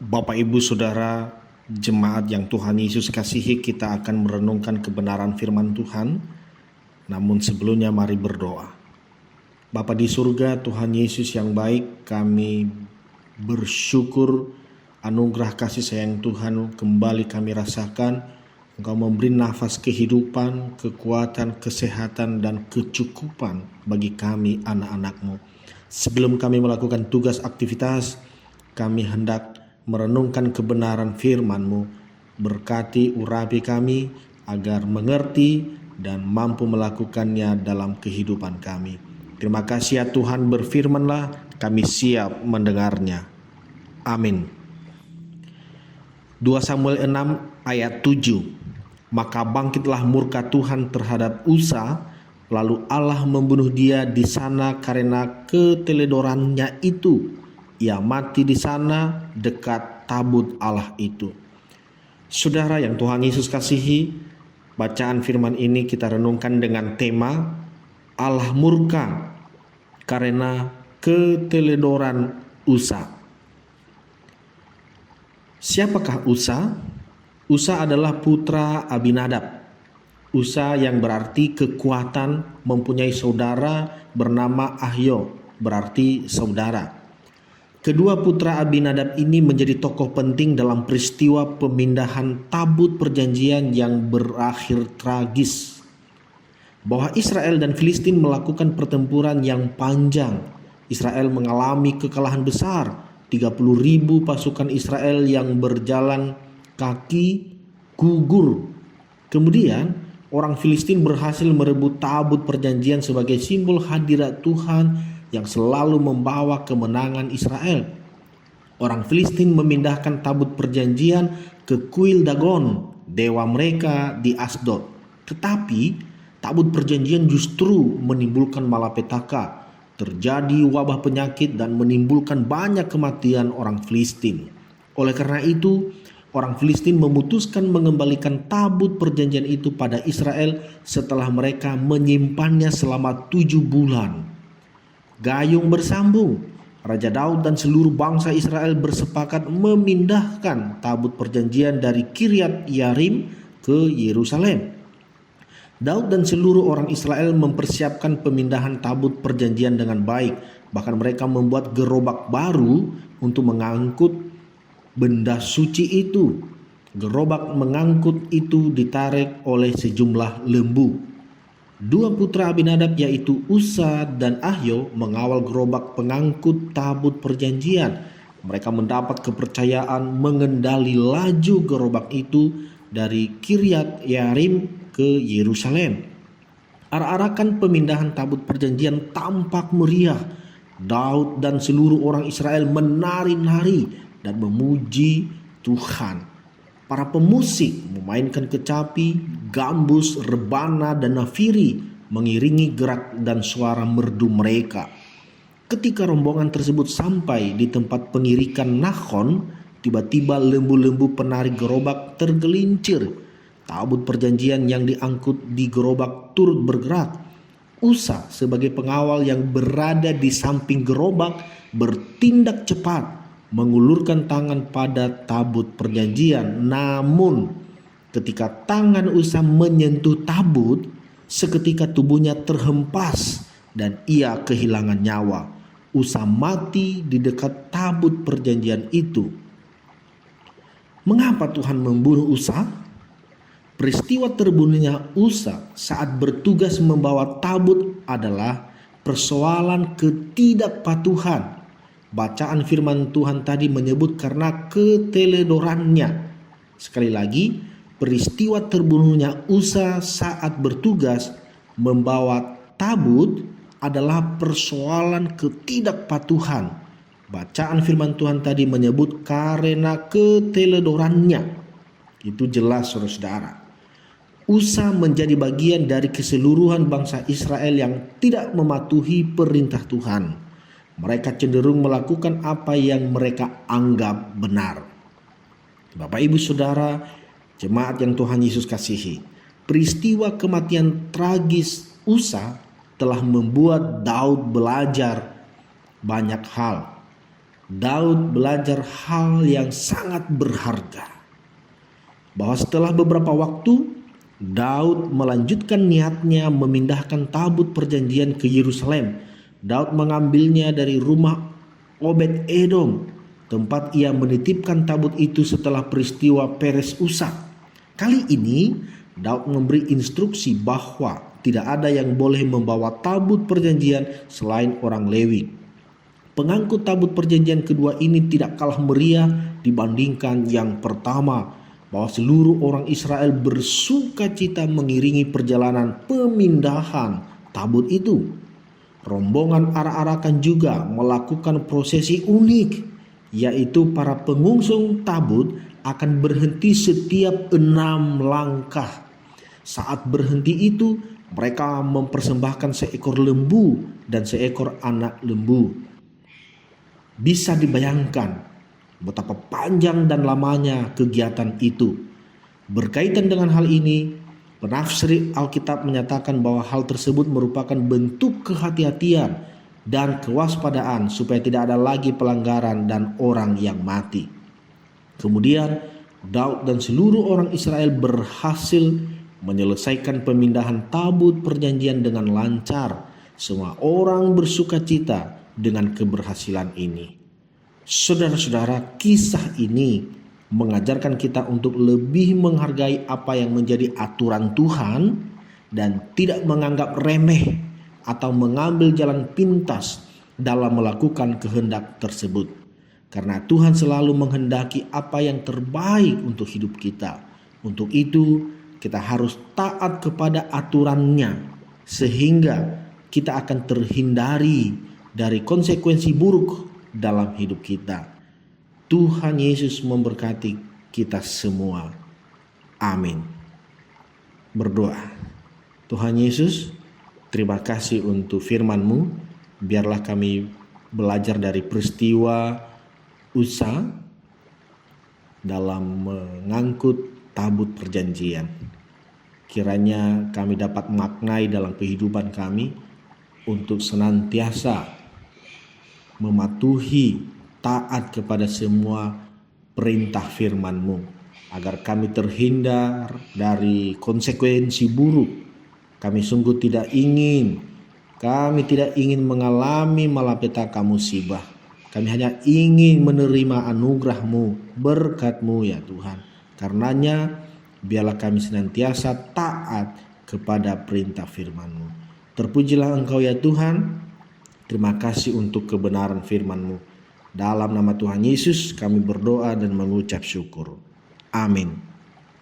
Bapak, Ibu, Saudara, jemaat yang Tuhan Yesus kasihi, kita akan merenungkan kebenaran firman Tuhan. Namun sebelumnya mari berdoa. Bapa di surga, Tuhan Yesus yang baik, kami bersyukur anugerah kasih sayang Tuhan kembali kami rasakan. Engkau memberi nafas kehidupan, kekuatan, kesehatan, dan kecukupan bagi kami anak-anak-Mu. Sebelum kami melakukan tugas aktivitas, kami hendak merenungkan kebenaran firman-Mu. Berkati urapi kami agar mengerti dan mampu melakukannya dalam kehidupan kami. Terima kasih ya Tuhan, berfirmanlah, kami siap mendengarnya. Amin. 2 Samuel 6 ayat 7. Maka bangkitlah murka Tuhan terhadap Usa, lalu Allah membunuh dia di sana karena keteledorannya itu. Ia mati di sana dekat tabut Allah itu. Saudara yang Tuhan Yesus kasihi, bacaan firman ini kita renungkan dengan tema Allah murka karena keteledoran Usa. Siapakah Usa? Usa adalah putra Abinadab. Usa yang berarti kekuatan, mempunyai saudara bernama Ahyo, berarti saudara. Kedua putra Abinadab ini menjadi tokoh penting dalam peristiwa pemindahan tabut perjanjian yang berakhir tragis. Bahwa Israel dan Filistin melakukan pertempuran yang panjang. Israel mengalami kekalahan besar, 30.000 pasukan Israel yang berjalan kaki gugur. Kemudian orang Filistin berhasil merebut tabut perjanjian sebagai simbol hadirat Tuhan yang selalu membawa kemenangan Israel. Orang Filistin memindahkan tabut perjanjian ke kuil Dagon, dewa mereka di Asdod. Tetapi tabut perjanjian justru menimbulkan malapetaka. Terjadi wabah penyakit dan menimbulkan banyak kematian orang Filistin. Oleh karena itu, orang Filistin memutuskan mengembalikan tabut perjanjian itu pada Israel setelah mereka menyimpannya selama 7 bulan. Gayung bersambung, Raja Daud dan seluruh bangsa Israel bersepakat memindahkan tabut perjanjian dari Kiryat Yarim ke Yerusalem. Daud dan seluruh orang Israel mempersiapkan pemindahan tabut perjanjian dengan baik. Bahkan mereka membuat gerobak baru untuk mengangkut benda suci itu. Gerobak mengangkut itu ditarik oleh sejumlah lembu. Dua putra Abinadab yaitu Usa dan Ahyo mengawal gerobak pengangkut tabut perjanjian. Mereka mendapat kepercayaan mengendali laju gerobak itu dari Kiryat Yarim ke Yerusalem. Arak-arakan pemindahan tabut perjanjian tampak meriah. Daud dan seluruh orang Israel menari-nari dan memuji Tuhan. Para pemusik memainkan kecapi, gambus, rebana, dan nafiri mengiringi gerak dan suara merdu mereka. Ketika rombongan tersebut sampai di tempat pengirikan Nahon, tiba-tiba lembu-lembu penari gerobak tergelincir. Tabut perjanjian yang diangkut di gerobak turut bergerak. Usa sebagai pengawal yang berada di samping gerobak bertindak cepat, mengulurkan tangan pada tabut perjanjian. Namun ketika tangan Usa menyentuh tabut, seketika tubuhnya terhempas dan ia kehilangan nyawa. Usa mati di dekat tabut perjanjian itu. Mengapa Tuhan membunuh Usa? Peristiwa terbunuhnya Usa saat bertugas membawa tabut adalah persoalan ketidakpatuhan. Bacaan firman Tuhan tadi menyebut karena keteledorannya. Sekali lagi, peristiwa terbunuhnya Usa saat bertugas membawa tabut adalah persoalan ketidakpatuhan. Bacaan firman Tuhan tadi menyebut karena keteledorannya. Itu jelas, saudara-saudara. Usa menjadi bagian dari keseluruhan bangsa Israel yang tidak mematuhi perintah Tuhan. Mereka cenderung melakukan apa yang mereka anggap benar. Bapak, Ibu, Saudara, jemaat yang Tuhan Yesus kasihi, peristiwa kematian tragis Usa telah membuat Daud belajar banyak hal. Daud belajar hal yang sangat berharga, bahwa setelah beberapa waktu Daud melanjutkan niatnya memindahkan tabut perjanjian ke Yerusalem. Daud mengambilnya dari rumah Obed Edom, tempat ia menitipkan tabut itu setelah peristiwa Peres Usa. Kali ini Daud memberi instruksi bahwa tidak ada yang boleh membawa tabut perjanjian selain orang Lewi. Pengangkut tabut perjanjian kedua ini tidak kalah meriah dibandingkan yang pertama, bahwa seluruh orang Israel bersuka cita mengiringi perjalanan pemindahan tabut itu. Rombongan arak-arakan juga melakukan prosesi unik, yaitu para pengungsung tabut akan berhenti setiap 6 langkah. Saat berhenti itu, mereka mempersembahkan seekor lembu dan seekor anak lembu. Bisa dibayangkan betapa panjang dan lamanya kegiatan itu. Berkaitan dengan hal ini, penafsir Alkitab menyatakan bahwa hal tersebut merupakan bentuk kehati-hatian dan kewaspadaan supaya tidak ada lagi pelanggaran dan orang yang mati. Kemudian Daud dan seluruh orang Israel berhasil menyelesaikan pemindahan tabut perjanjian dengan lancar. Semua orang bersuka cita dengan keberhasilan ini. Saudara-saudara, kisah ini mengajarkan kita untuk lebih menghargai apa yang menjadi aturan Tuhan dan tidak menganggap remeh atau mengambil jalan pintas dalam melakukan kehendak tersebut. Karena Tuhan selalu menghendaki apa yang terbaik untuk hidup kita. Untuk itu, kita harus taat kepada aturannya sehingga kita akan terhindari dari konsekuensi buruk dalam hidup kita. Tuhan Yesus memberkati kita semua. Amin. Berdoa. Tuhan Yesus, terima kasih untuk firman-Mu. Biarlah kami belajar dari peristiwa Usa dalam mengangkut tabut perjanjian. Kiranya kami dapat maknai dalam kehidupan kami untuk senantiasa mematuhi, taat kepada semua perintah firman-Mu, agar kami terhindar dari konsekuensi buruk. Kami sungguh tidak ingin mengalami malapetaka musibah. Kami hanya ingin menerima anugerah-Mu, berkat-Mu ya Tuhan. Karenanya biarlah kami senantiasa taat kepada perintah firman-Mu. Terpujilah Engkau ya Tuhan. Terima kasih untuk kebenaran firman-Mu. Dalam nama Tuhan Yesus kami berdoa dan mengucap syukur. Amin.